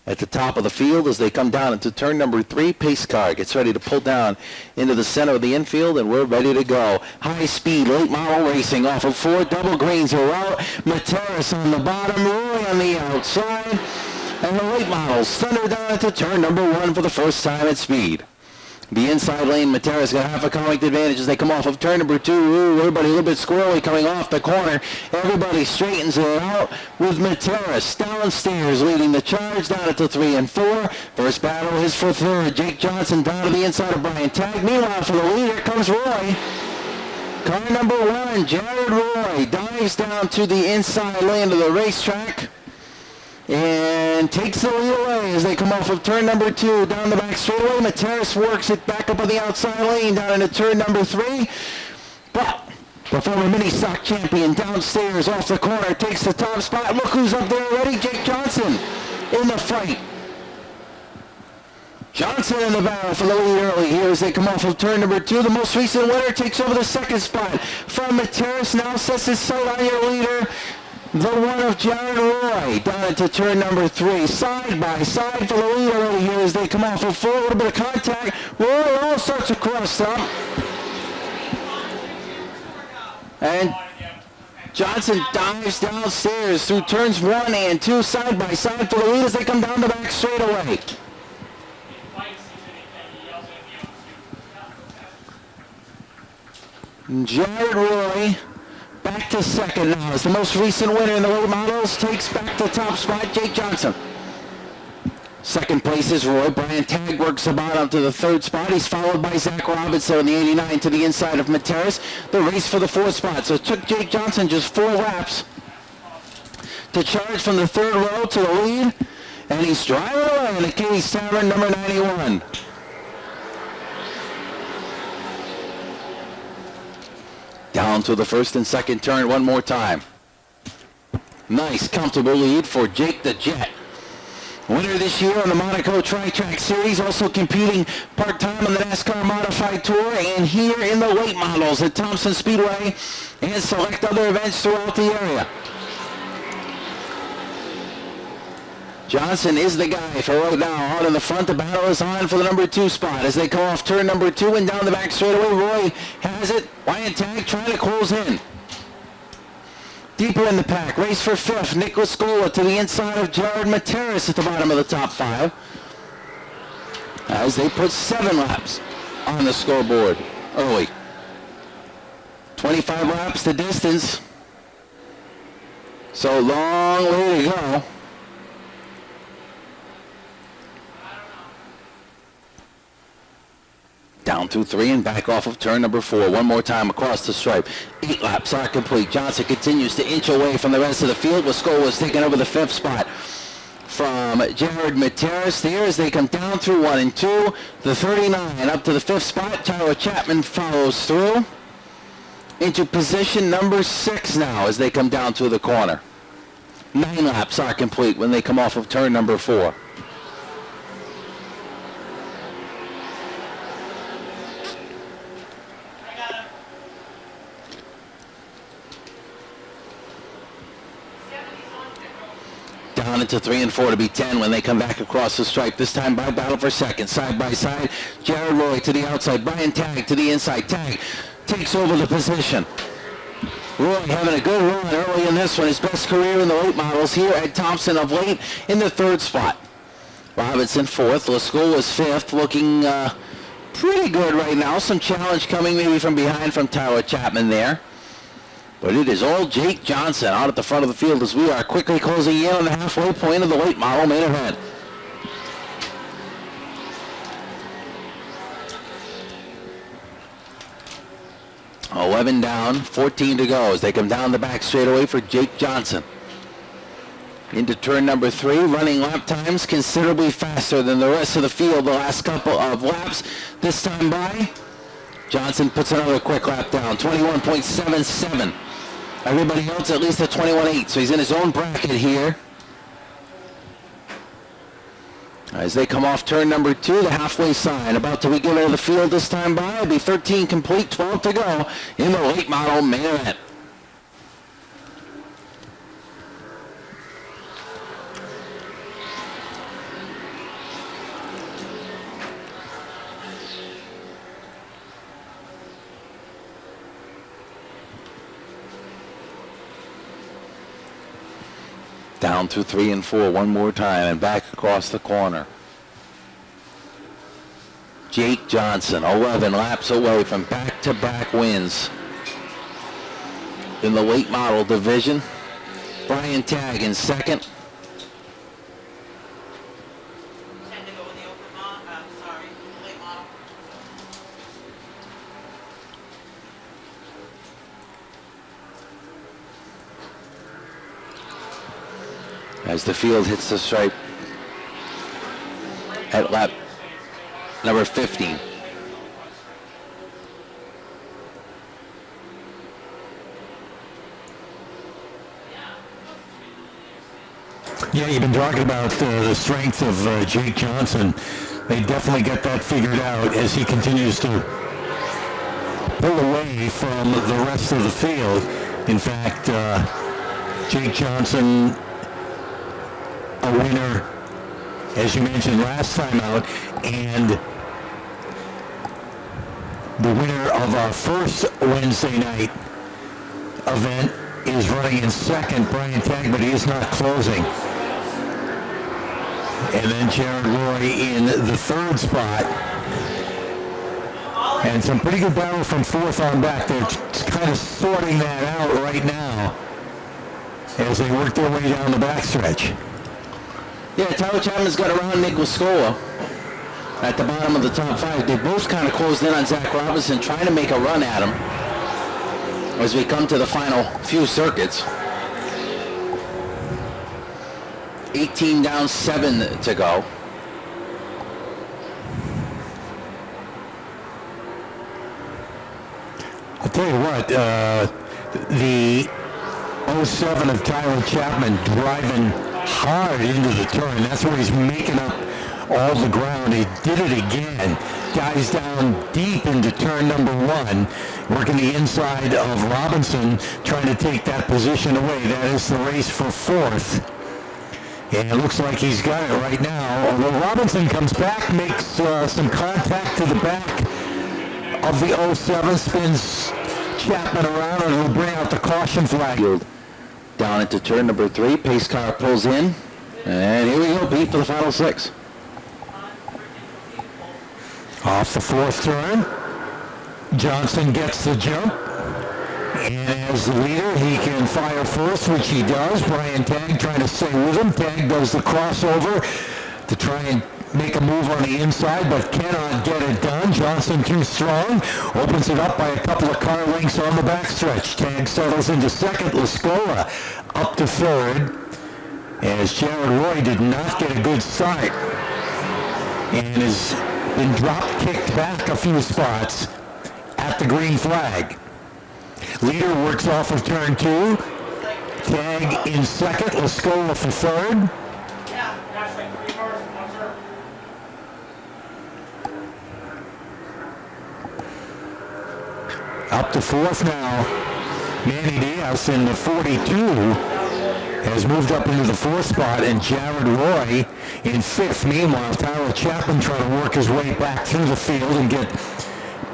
at the top of the field as they come down into turn number 3. Pace car gets ready to pull down into the center of the infield, and we're ready to go. High speed, late model racing off of 4. Double greens are out. Materis on the bottom, Roy on the outside. And the late models thunder down into turn number 1 for the first time at speed. The inside lane, Materis got half a car length advantage as they come off of turn number 2. Ooh, everybody a little bit squirrely coming off the corner. Everybody straightens it out with Materis downstairs leading the charge down into 3 and 4. First battle is for third. Jake Johnson down to the inside of Brian Tagg. Meanwhile, for the leader comes Roy. Car number 1, Jared Roy, dives down to the inside lane of the racetrack and takes the lead away as they come off of turn number 2 down the back straightaway. Materis works it back up on the outside lane down into turn number 3. But the former mini stock champion downstairs off the corner takes the top spot. Look who's up there already, Jake Johnson in the fight. Johnson in the battle for the lead early here as they come off of turn number 2. The most recent winner takes over the second spot from Materis. Now sets his sight on your leader, the one of Jared Roy, down into turn number 3. Side by side for the lead already here as they come off of 4. A little bit of contact. Roy all starts to cross up. And Johnson dives downstairs through turns 1 and 2, side by side for the lead as they come down the back straightaway. Jared Roy back to second now as the most recent winner in the late models takes back the top spot, Jake Johnson. Second place is Roy. Brian Tagg works the bottom to the third spot. He's followed by Zach Robinson in the 89 to the inside of Materis. The race for the fourth spot. So it took Jake Johnson just 4 laps to charge from the third row to the lead. And he's driving away in the Katie's Tavern, number 91. Down to the first and second turn one more time. Nice, comfortable lead for Jake the Jet. Winner this year on the Monaco Tri-Track Series, also competing part-time on the NASCAR Modified Tour and here in the late models at Thompson Speedway and select other events throughout the area. Johnson is the guy for right now. Out in the front, the battle is on for the number 2 spot as they come off turn number 2 and down the back straightaway. Roy has it. Brian Tagg trying to close in. Deeper in the pack, race for 5th. Nicholas Scola to the inside of Jared Materis at the bottom of the top 5. As they put 7 laps on the scoreboard early. 25 laps the distance. So long way to go. Down to 3 and back off of turn number 4. One more time across the stripe. 8 laps are complete. Johnson continues to inch away from the rest of the field. Wascola is taking over the 5th spot from Jared Materis there as they come down through 1 and 2. The 39 up to the 5th spot. Tyler Chapman follows through into position number 6 now as they come down to the corner. 9 laps are complete when they come off of turn number 4. Down into 3 and 4 to be 10 when they come back across the stripe. This time by battle for second. Side by side. Jared Roy to the outside. Brian Tagg to the inside. Tagg takes over the position. Roy having a good run early in this one. His best career in the late models here at Thompson of late in the 3rd spot. Robinson 4th. Lascola is 5th. Looking pretty good right now. Some challenge coming maybe from behind from Tyler Chapman there. But it is all Jake Johnson out at the front of the field as we are quickly closing in on the halfway point of the late model main event. $11 down, 14 to go as they come down the back straightaway for Jake Johnson. Into turn number 3, running lap times considerably faster than the rest of the field the last couple of laps. This time by, Johnson puts another quick lap down, 21.77. Everybody else at least at 21.8, so he's in his own bracket here. As they come off turn number 2, the halfway sign about to be given to the field this time by. It'll be 13 complete, 12 to go in the late model main event. Down through 3 and 4 one more time and back across the corner. Jake Johnson, 11 laps away from back-to-back wins in the late model division. Brian Tagg in second. As the field hits the stripe at lap number 15. Yeah, you've been talking about the strength of Jake Johnson. They definitely get that figured out as he continues to pull away from the rest of the field. In fact, Jake Johnson, a winner, as you mentioned last time out, and the winner of our first Wednesday night event is running in second, Brian Tagg, but he is not closing. And then Jared Roy in the third spot. And some pretty good battle from fourth on back. They're kind of sorting that out right now as they work their way down the backstretch. Yeah, Tyler Chapman's got around Nick Lascola at the bottom of the top 5. They both kind of closed in on Zach Robinson, trying to make a run at him as we come to the final few circuits. 18 down, 7 to go. I'll tell you what, the 07 of Tyler Chapman driving hard into the turn. That's where he's making up all the ground. He did it again. Dives down deep into turn number 1, working the inside of Robinson, trying to take that position away. That is the race for fourth. And it looks like he's got it right now. Although Robinson comes back, makes some contact to the back of the 07, spins Chapman around, and will bring out the caution flag. Down into turn number 3, pace car pulls in, and here we go, Pete, for the final 6. Off the fourth turn, Johnson gets the jump, and as the leader, he can fire first, which he does. Brian Tagg trying to stay with him. Tagg does the crossover to try and make a move on the inside, but cannot get it done. Johnson too strong, opens it up by a couple of car lengths on the backstretch. Tagg settles into second. Lascola up to third, as Jared Roy did not get a good start and has been drop-kicked back a few spots at the green flag. Leader works off of turn 2. Tagg in second. Lascola for third. Up to fourth now. Manny Diaz in the 42 has moved up into the fourth spot, and Jared Roy in fifth. Meanwhile, Tyler Chapman trying to work his way back through the field and get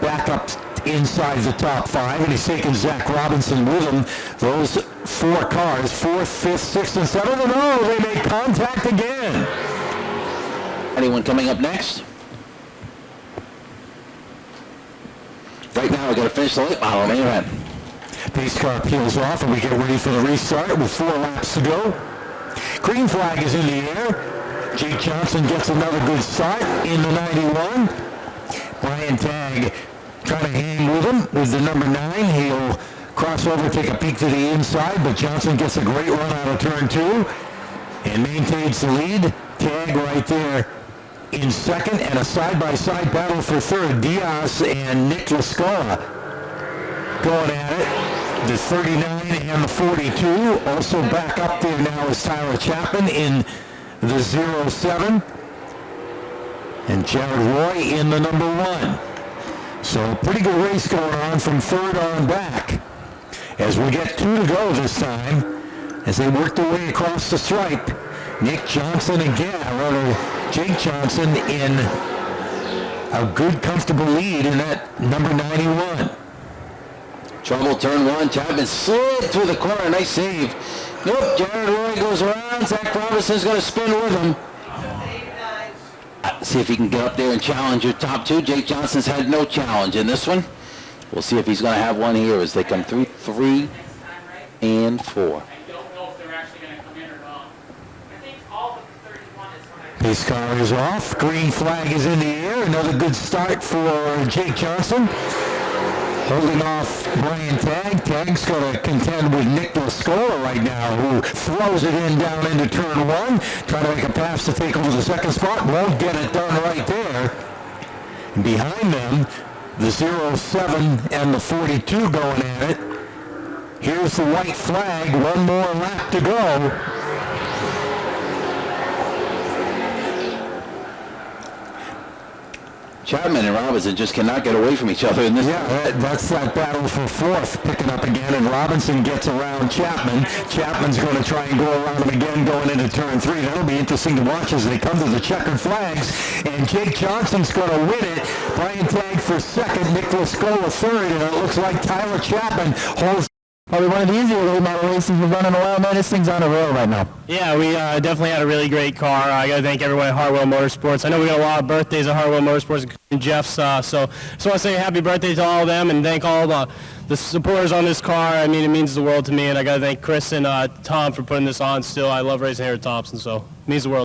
back up inside the top 5, and he's taking Zach Robinson with him. Those 4 cars, 4th, 5th, 6th, and 7th, and oh, they make contact again. Anyone coming up next? Right now, we got to finish the late model main event. Pace car peels off, and we get ready for the restart with 4 laps to go. Green flag is in the air. Jake Johnson gets another good start in the 91. Brian Tagg trying to hang with him with the number 9. He'll cross over, take a peek to the inside, but Johnson gets a great run out of turn 2 and maintains the lead. Tagg right there in second, and a side-by-side battle for third. Diaz and Nick Lascola going at it. The 39 and the 42. Also back up there now is Tyler Chapman in the 07. And Jared Roy in the number 1. So pretty good race going on from third on back. As we get 2 to go this time, as they work their way across the stripe. Nick Johnson again, or rather Jake Johnson in a good, comfortable lead in that number 91. Trouble, turn one. Chapman slid through the corner. Nice save. Nope, Jared Roy goes around. Zach Robinson's going to spin with him. See if he can get up there and challenge your top two. Jake Johnson's had no challenge in this one. We'll see if he's going to have one here as they come through 3 and 4. Pace car is off. Green flag is in the air. Another good start for Jake Johnson. Holding off Brian Tagg. Tagg's going to contend with Nick Lascola right now, who throws it in down into turn one. Trying to make a pass to take over the second spot. Won't get it done right there. And behind them, the 07 and the 42 going at it. Here's the white flag. One more lap to go. Chapman and Robinson just cannot get away from each other in this. Yeah, that's that battle for fourth picking up again, and Robinson gets around Chapman. Chapman's going to try and go around him again going into turn 3. That'll be interesting to watch as they come to the checkered flags, and Jake Johnson's going to win it. Brian Tagg for second, Nicholas Scola third, and it looks like Tyler Chapman holds. Probably one of the easier late model races we've run in a while, man. This thing's on a roll right now. Yeah, we definitely had a really great car. I got to thank everyone at Hartwell Motorsports. I know we got a lot of birthdays at Hartwell Motorsports, including Jeff's. So just want to say happy birthday to all of them and thank all the supporters on this car. I mean, it means the world to me, and I got to thank Chris and Tom for putting this on still. I love racing here at Thompson, so it means the world.